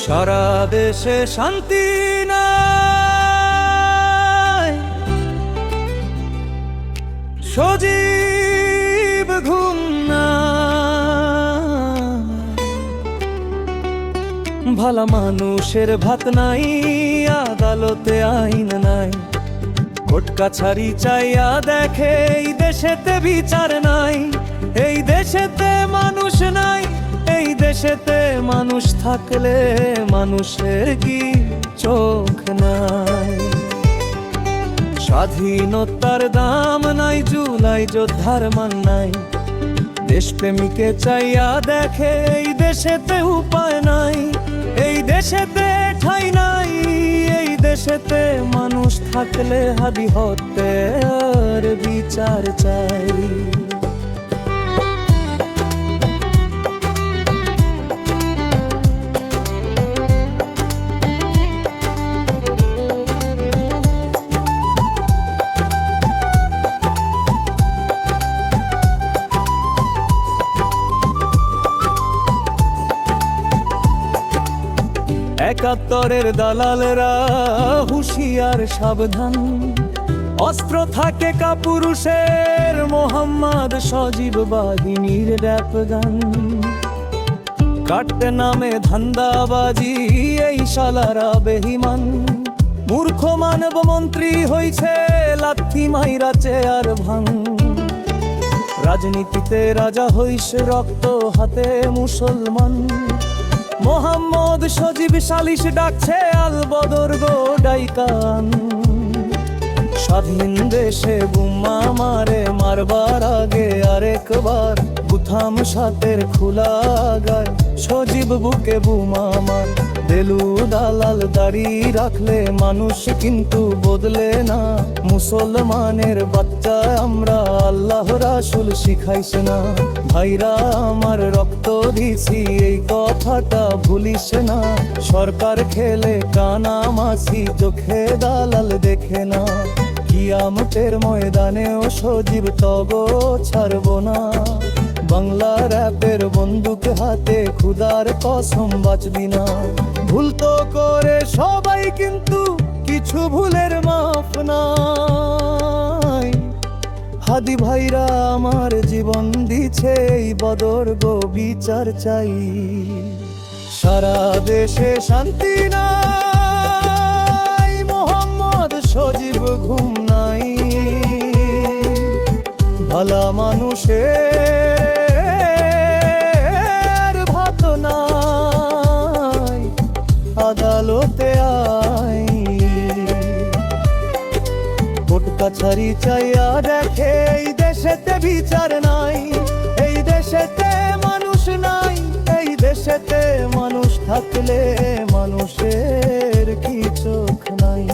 সারা দেশে শান্তি নাই, সজীব ঘুম নাই, ভালা মানুষের ভাত নাই, আদালতে আইন নাই, কোর্ট কাছারি চাইয়া দেখে এই দেশেতে বিচার নাই, এই দেশেতে মানুষ নাই, এই দেশেতে মানুষ থাকলে মানুষের কি চোখ নাই? স্বাধীনতার দাম নাই, জুলাই যোদ্ধার মান নাই, দেশপ্রেমীকে চাইয়া দেখে এই দেশেতে উপায় নাই, এই দেশেতে ঠাঁই নাই, এই দেশেতে মানুষ থাকলে হাদি হত্যার বিচার চাই। একাত্তরের দালালরা হুঁশিয়ার সাবধান, অস্ত্র থাকে কাপুরুষের, মোহাম্মদ সজীব বাহিনীর র‍্যাপ গান, কাটতে নামে ধান্দাবাজি এই শালারা বেঈমান, মূর্খ মানব মন্ত্রী হইছে লাথি মাইরা চেয়ার ভাঙ, রাজনীতিতে রাজা হইস রক্ত হাতে মুসলমান, মোহাম্মদ সজীব সালিশ ডাকছে আল বদর গো ডাইকান, স্বাধীন দেশে বোমা মারে মারবার আগে আরেকবার বুথাম সাতের খোলা গায়, সজীব বুকে বোমা মার, দেলু দালাল দাড়ি রাখলে মানুষ কিন্তু বদলে না, মুসলমানের বাচ্চা আমরা আল্লাহ রাসূল শিখাইছে না, ভাইরা আমার রক্ত দিছি এই কথাটা ভুলিস না, সরকার খেলে কানামাছি চোখে দালাল দেখে না, কিয়ামতের ময়দানেও সজীব তগো ছাড়বো না, বাংলা র‍্যাপের বন্দুক হাতে খুদার কসম বাঁচবি না, ভুল তো করে সবাই কিন্তু কিছু ভুলের মাফ নাই, হাদি ভাইরা আমার জীবন দিছে এই বদর গো বিচার চাই। সারা দেশে শান্তি নাই, মোহাম্মদ সজীব ঘুম নাই, ভালা মানুষের ভাত নাই, আদালতে আই, কোর্ট কাছারি চাইয়া দেখে এই দেশেতে বিচার নাই, এই দেশেতে মানুষ নাই, এই দেশেতে মানুষ থাকলে মানুষের কি চোখ নাই?